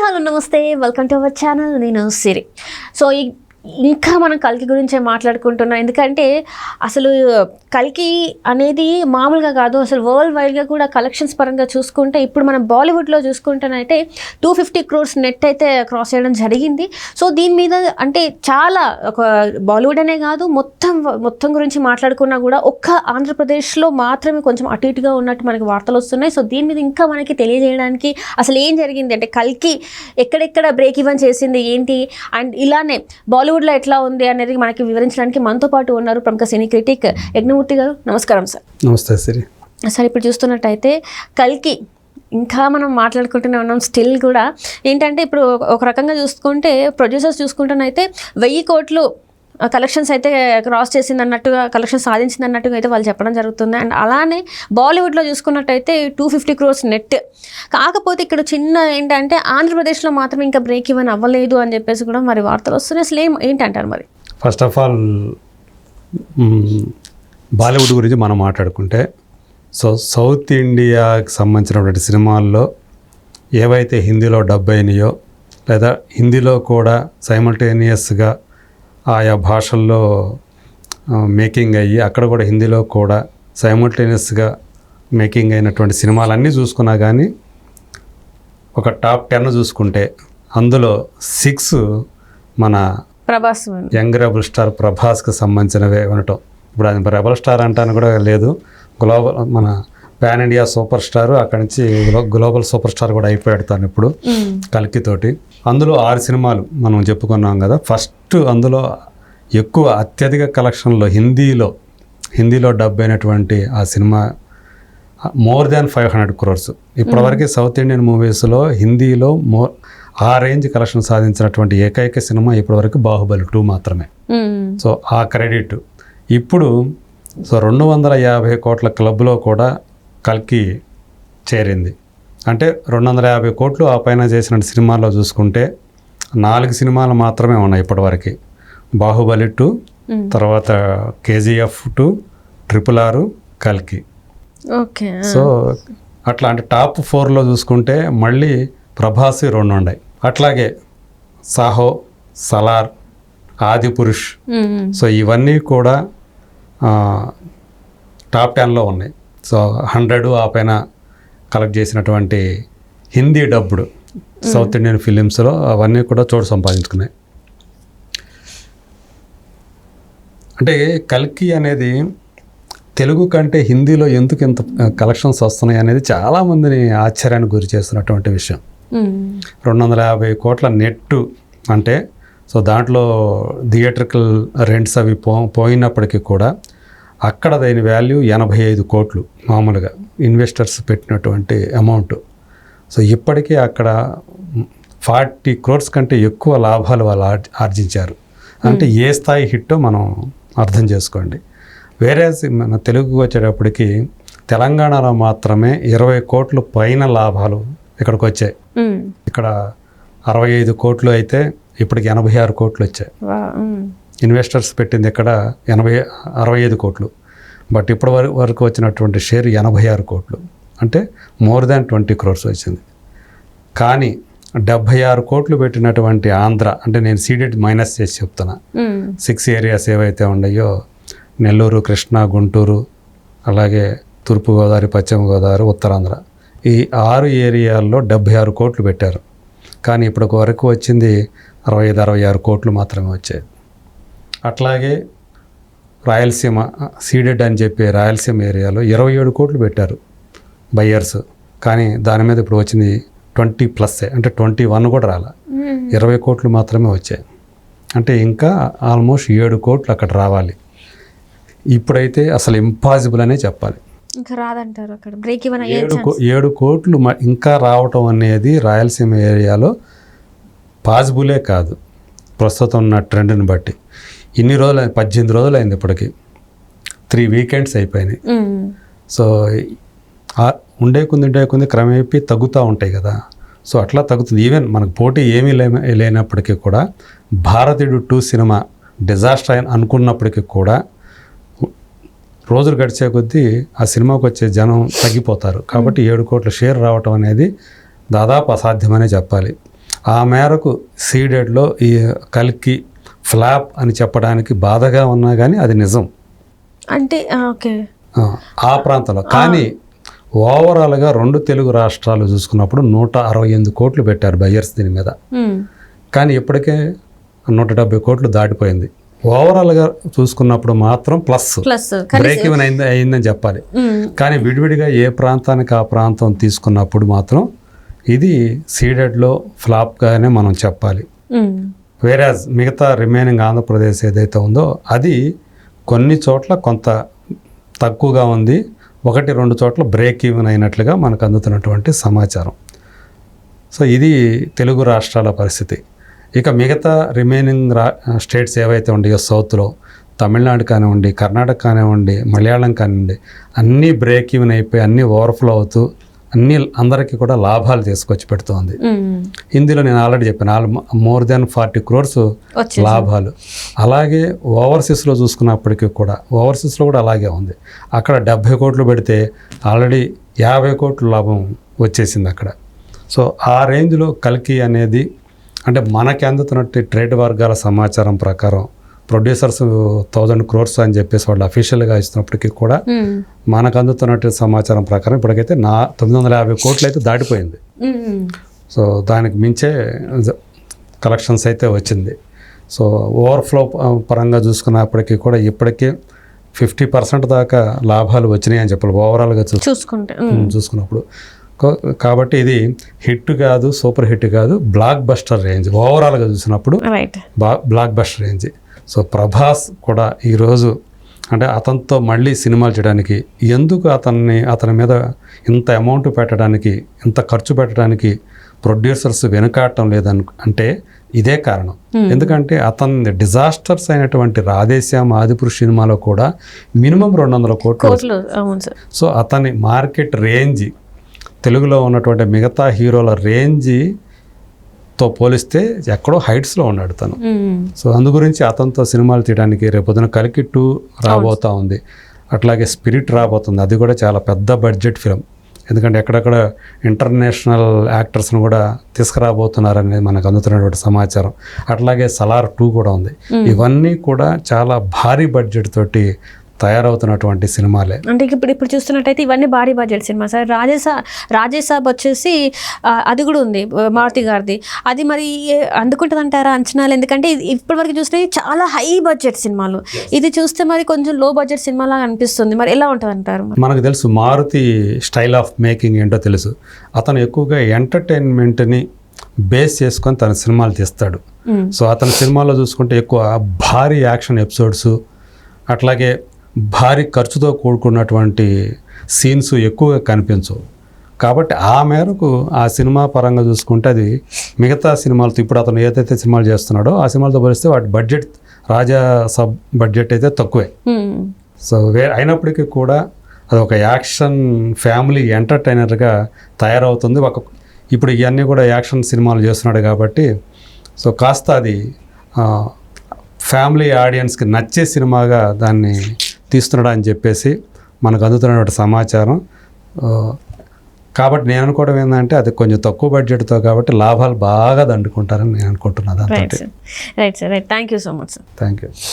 Hello నమస్తే, welcome to our channel. నేను సిరి. So ఇంకా మనం కల్కి గురించే మాట్లాడుకుంటున్నాం. ఎందుకంటే అసలు కల్కి అనేది మామూలుగా కాదు, అసలు వరల్డ్ వైడ్గా కూడా కలెక్షన్స్ పరంగా చూసుకుంటే ఇప్పుడు మనం బాలీవుడ్లో చూసుకుంటేనైతే 250 crores నెట్ అయితే క్రాస్ చేయడం జరిగింది. సో దీని మీద అంటే చాలా ఒక బాలీవుడ్ అనే కాదు, మొత్తం గురించి మాట్లాడుకున్నా కూడా ఒక్క ఆంధ్రప్రదేశ్లో మాత్రమే కొంచెం అటు ఇటుగా ఉన్నట్టు మనకి వార్తలు వస్తున్నాయి. సో దీని మీద ఇంకా మనకి తెలియజేయడానికి అసలు ఏం జరిగింది అంటే కల్కి ఎక్కడెక్కడ బ్రేక్ ఈవెన్ చేసింది ఏంటి, అండ్ ఇలానే బాలీవుడ్లో ఎట్లా ఉంది అనేది మనకి వివరించడానికి మనతో పాటు ఉన్నారు ప్రముఖ సినీ క్రిటిక్ యజ్ఞమూర్తి గారు. నమస్కారం సార్. నమస్తే సిరి. సార్, ఇప్పుడు చూస్తున్నట్టయితే కల్కి ఇంకా మనం మాట్లాడుకుంటూనే ఉన్నాం. స్టిల్ కూడా ఏంటంటే ఇప్పుడు ఒక రకంగా చూసుకుంటే ప్రొడ్యూసర్స్ చూసుకుంటేనైతే 1000 కోట్లు కలెక్షన్స్ అయితే క్రాస్ చేసింది అన్నట్టుగా, కలెక్షన్ సాధించింది అన్నట్టుగా అయితే వాళ్ళు చెప్పడం జరుగుతుంది. అండ్ అలానే బాలీవుడ్లో చూసుకున్నట్టయితే 250 crores నెట్. కాకపోతే ఇక్కడ చిన్న ఏంటంటే ఆంధ్రప్రదేశ్లో మాత్రం ఇంకా బ్రేక్ ఈవెన్ అవ్వలేదు అని చెప్పేసి కూడా మరి వార్తలు వస్తున్నాయి. అసలు ఏంటంటారు మరి? ఫస్ట్ ఆఫ్ ఆల్ బాలీవుడ్ గురించి మనం మాట్లాడుకుంటే, సో సౌత్ ఇండియాకి సంబంధించినటువంటి సినిమాల్లో ఏవైతే హిందీలో డబ్ అయినాయో లేదా హిందీలో కూడా సైమల్టేనియస్గా ఆయా భాషల్లో మేకింగ్ అయ్యి అక్కడ కూడా హిందీలో కూడా సైమల్టేనియస్గా మేకింగ్ అయినటువంటి సినిమాలన్నీ చూసుకున్నా కానీ ఒక టాప్ 10 చూసుకుంటే అందులో 6 మన ప్రభాస్, యంగ్ రెబల్ స్టార్ ప్రభాస్కి సంబంధించినవే ఉండటం. ఇప్పుడు అది రెబల్ స్టార్ అంటాను కూడా లేదు, గ్లోబల్ మన పాన్ ఇండియా సూపర్ స్టార్, అక్కడి నుంచి గ్లోబల్ సూపర్ స్టార్ కూడా అయిపోయాడు తాను ఇప్పుడు కల్కితోటి. అందులో 6 సినిమాలు మనం చెప్పుకున్నాం కదా. ఫస్ట్ అందులో ఎక్కువ అత్యధిక కలెక్షన్లో హిందీలో డబ్ అయినటువంటి ఆ సినిమా మోర్ దాన్ 500 crores. ఇప్పటివరకు సౌత్ ఇండియన్ మూవీస్లో హిందీలో ఆ రేంజ్ కలెక్షన్ సాధించినటువంటి ఏకైక సినిమా ఇప్పటివరకు బాహుబలి 2 మాత్రమే. సో ఆ క్రెడిట్ ఇప్పుడు 250 కోట్ల క్లబ్లో కూడా కల్కి చేరింది. అంటే 250 కోట్లు ఆ పైన చేసిన సినిమాల్లో చూసుకుంటే 4 సినిమాలు మాత్రమే ఉన్నాయి ఇప్పటివరకు. బాహుబలి 2, తర్వాత KGF 2, RRR, కల్కి. ఓకే. సో అట్లా అంటే టాప్ 4లో చూసుకుంటే మళ్ళీ ప్రభాస్ 2 ఉన్నాయి. అట్లాగే సాహో, సలార్, ఆదిపురుష్, సో ఇవన్నీ కూడా టాప్ 10లో ఉన్నాయి. సో 100 ఆ పైన కలెక్ట్ చేసినటువంటి హిందీ డబ్బుడు సౌత్ ఇండియన్ ఫిలిమ్స్లో అవన్నీ కూడా చోటు సంపాదించుకున్నాయి. అంటే కల్కి అనేది తెలుగు కంటే హిందీలో ఎందుకు ఇంత కలెక్షన్స్ వస్తున్నాయి అనేది చాలామందిని ఆశ్చర్యానికి గురి చేస్తున్నటువంటి విషయం. 250 కోట్ల నెట్టు అంటే సో దాంట్లో థియేట్రికల్ రెంట్స్ అవి పోయినప్పటికీ కూడా అక్కడ దాని వాల్యూ 85 కోట్లు మామూలుగా ఇన్వెస్టర్స్ పెట్టినటువంటి అమౌంట్. సో ఇప్పటికీ అక్కడ 40 crores కంటే ఎక్కువ లాభాలు వాళ్ళు ఆర్జించారు. అంటే ఏ స్థాయి హిట్టో మనం అర్థం చేసుకోండి. వేరే మన తెలుగుకి వచ్చేటప్పటికి తెలంగాణలో మాత్రమే 20 కోట్లు పైన లాభాలు ఇక్కడికి వచ్చాయి. ఇక్కడ 65 కోట్లు అయితే ఇప్పటికి 86 కోట్లు వచ్చాయి. ఇన్వెస్టర్స్ పెట్టింది ఇక్కడ 65 కోట్లు, బట్ ఇప్పటి వరకు వచ్చినటువంటి షేర్ 86 కోట్లు, అంటే మోర్ దాన్ 20 crores వచ్చింది. కానీ 76 కోట్లు పెట్టినటువంటి ఆంధ్ర, అంటే నేను సీడెడ్ మైనస్ చేసి చెప్తున్నా, 6 ఏరియాస్ ఏవైతే ఉన్నాయో నెల్లూరు, కృష్ణా, గుంటూరు, అలాగే తూర్పుగోదావరి, పశ్చిమ గోదావరి, ఉత్తరాంధ్ర, ఈ 6 ఏరియాల్లో 76 కోట్లు పెట్టారు. కానీ ఇప్పటి వరకు వచ్చింది 65-66 కోట్లు మాత్రమే వచ్చాయి. అట్లాగే రాయలసీమ సీడెడ్ అని చెప్పి రాయలసీమ ఏరియాలో 27 కోట్లు పెట్టారు బయ్యర్స్, కానీ దాని మీద ఇప్పుడు వచ్చింది 20+, అంటే 21 కూడా రాలా, 20 కోట్లు మాత్రమే వచ్చాయి. అంటే ఇంకా ఆల్మోస్ట్ 7 కోట్లు అక్కడ రావాలి. ఇప్పుడైతే అసలు ఇంపాసిబుల్ అనే చెప్పాలి. ఇంకా రాదంటారు అక్కడ బ్రేక్ ఈవెన్. 7 కోట్లు ఇంకా రావటం అనేది రాయలసీమ ఏరియాలో పాసిబులే కాదు ప్రస్తుతం ఉన్న ట్రెండ్ని బట్టి. ఇన్ని రోజులు 18 రోజులు అయింది, ఇప్పటికి 3 వీకెండ్స్ అయిపోయినాయి. సో ఉండే కొంది క్రమేపీ తగ్గుతూ ఉంటాయి కదా. సో అట్లా తగ్గుతుంది. ఈవెన్ మనకు పోటీ ఏమీ లేనప్పటికీ కూడా భారతీయుడు 2 సినిమా డిజాస్టర్ అనుకున్నప్పటికీ కూడా రోజులు గడిచే కొద్దీ ఆ సినిమాకి వచ్చే జనం తగ్గిపోతారు. కాబట్టి 7 కోట్ల షేర్ రావటం అనేది దాదాపు అసాధ్యమనే చెప్పాలి. ఆ మేరకు సీడెడ్లో ఈ కల్కి ఫ్లాప్ అని చెప్పడానికి బాధగా ఉన్నా కానీ అది నిజం అంటే ఓకే ఆ ప్రాంతంలో. కానీ ఓవరాల్గా 2 తెలుగు రాష్ట్రాలు చూసుకున్నప్పుడు 168 కోట్లు పెట్టారు బయ్యర్స్ దీని మీద. కానీ ఇప్పటికే 170 కోట్లు దాటిపోయింది. ఓవరాల్గా చూసుకున్నప్పుడు మాత్రం ప్లస్ బ్రేక్ ఈవెన్ అయిందని చెప్పాలి. కానీ విడివిడిగా ఏ ప్రాంతానికి ఆ ప్రాంతం తీసుకున్నప్పుడు మాత్రం ఇది సీడెడ్లో ఫ్లాప్గానే మనం చెప్పాలి. వేరాజ్ మిగతా రిమైనింగ్ ఆంధ్రప్రదేశ్ ఏదైతే ఉందో అది కొన్ని చోట్ల కొంత తక్కువగా ఉంది, 1-2 చోట్ల బ్రేక్ ఈవెన్ అయినట్లుగా మనకు అందుతున్నటువంటి సమాచారం. సో ఇది తెలుగు రాష్ట్రాల పరిస్థితి. ఇక మిగతా రిమైనింగ్ స్టేట్స్ ఏవైతే ఉన్నాయో సౌత్లో తమిళనాడు కానివ్వండి, కర్ణాటక కానివ్వండి, మలయాళం కానివ్వండి, అన్నీ బ్రేక్ ఈవెన్ అయిపోయి అన్నీ ఓవర్ఫ్లో అవుతూ అన్ని అందరికీ కూడా లాభాలు తీసుకొచ్చి పెడుతోంది. హిందీలో నేను ఆల్రెడీ చెప్పాను more than 40 crores లాభాలు. అలాగే ఓవర్సీస్లో చూసుకున్నప్పటికీ కూడా ఓవర్సీస్లో కూడా అలాగే ఉంది. అక్కడ 70 కోట్లు పెడితే ఆల్రెడీ 50 కోట్ల లాభం వచ్చేసింది అక్కడ. సో ఆ రేంజ్లో కల్కి అనేది అంటే మనకి అందుతున్నట్టు ట్రేడ్ వర్గాల సమాచారం ప్రకారం ప్రొడ్యూసర్స్ 1000 crores అని చెప్పేసి వాళ్ళు అఫీషియల్గా ఇస్తున్నప్పటికీ కూడా మనకు అందుతున్నట్టు సమాచారం ప్రకారం ఇప్పటికైతే 950 కోట్లు అయితే దాటిపోయింది. సో దానికి మించే కలెక్షన్స్ అయితే వచ్చింది. సో ఓవర్ఫ్లో పరంగా చూసుకున్నప్పటికీ కూడా ఇప్పటికే 50% దాకా లాభాలు వచ్చినాయి అని చెప్పాలి ఓవరాల్గా చూసుకున్నప్పుడు. కాబట్టి ఇది హిట్ కాదు, సూపర్ హిట్ కాదు, బ్లాక్ బస్టర్ రేంజ్ ఓవరాల్గా చూసినప్పుడు block buster range. So Prabhas కూడా ఈరోజు అంటే అతనితో మళ్ళీ సినిమాలు చేయడానికి ఎందుకు అతని మీద ఇంత అమౌంట్ పెట్టడానికి, ఇంత ఖర్చు పెట్టడానికి ప్రొడ్యూసర్స్ వెనుకాడటం లేదని అంటే ఇదే కారణం. ఎందుకంటే అతని డిజాస్టర్స్ అయినటువంటి రాధేశ్యామ్, ఆదిపురుష్ సినిమాలో కూడా మినిమం 200 కోట్లు. సో అతని మార్కెట్ రేంజ్ తెలుగులో ఉన్నటువంటి మిగతా హీరోల రేంజ్తో పోలిస్తే ఎక్కడో హైట్స్లో ఉన్నాడు తను. సో అందు గురించి అతనితో సినిమాలు తీయడానికి రేపొద్దున కల్కి 2 రాబోతూ ఉంది. అట్లాగే స్పిరిట్ రాబోతుంది, అది కూడా చాలా పెద్ద బడ్జెట్ ఫిలిం. ఎందుకంటే ఎక్కడెక్కడ ఇంటర్నేషనల్ యాక్టర్స్ను కూడా తీసుకురాబోతున్నారనేది మనకు అందుతున్నటువంటి సమాచారం. అట్లాగే సలార్ 2 కూడా ఉంది. ఇవన్నీ కూడా చాలా భారీ బడ్జెట్ తోటి తయారవుతున్నటువంటి సినిమాలే. అంటే ఇప్పుడు చూస్తున్నట్టయితే ఇవన్నీ భారీ బడ్జెట్ సినిమా సార్. రాజేసాబ్ వచ్చేసి అది కూడా ఉంది మారుతి గారిది. అది మరి అందుకుంటుంది అంటారా అంచనాలు? ఎందుకంటే ఇప్పటివరకు చూస్తే చాలా హై బడ్జెట్ సినిమాలు, ఇది చూస్తే మరి కొంచెం లో బడ్జెట్ సినిమాలాగా అనిపిస్తుంది. మరి ఎలా ఉంటుంది అంటారు? మనకు తెలుసు మారుతి స్టైల్ ఆఫ్ మేకింగ్ ఏంటో తెలుసు. అతను ఎక్కువగా ఎంటర్టైన్మెంట్ని బేస్ చేసుకొని తన సినిమాలు తీస్తాడు. సో అతని సినిమాలో చూసుకుంటే ఎక్కువ భారీ యాక్షన్ ఎపిసోడ్స్, అట్లాగే భారీ ఖర్చుతో కూడుకున్నటువంటి సీన్స్ ఎక్కువగా కనిపించవు. కాబట్టి ఆ మేరకు ఆ సినిమా పరంగా చూసుకుంటే అది మిగతా సినిమాలతో ఇప్పుడు అతను ఏదైతే సినిమాలు చేస్తున్నాడో ఆ సినిమాలతో పోలిస్తే వాటి బడ్జెట్ రాజా సబ్ బడ్జెట్ అయితే తక్కువే. సో అయినప్పటికీ కూడా అది ఒక యాక్షన్ ఫ్యామిలీ ఎంటర్టైనర్గా తయారవుతుంది. ఇప్పుడు ఇవన్నీ కూడా యాక్షన్ సినిమాలు చేస్తున్నాడు కాబట్టి సో కాస్త అది ఫ్యామిలీ ఆడియన్స్కి నచ్చే సినిమాగా దాన్ని తీస్తున్నాడు అని చెప్పేసి మనకు అందుతున్నటువంటి సమాచారం. కాబట్టి నేను అనుకోవడం ఏంటంటే అది కొంచెం తక్కువ బడ్జెట్తో కాబట్టి లాభాలు బాగా దండుకుంటారని నేను అనుకుంటున్నాను. Right sir, right. Thank you so much sir. Thank you.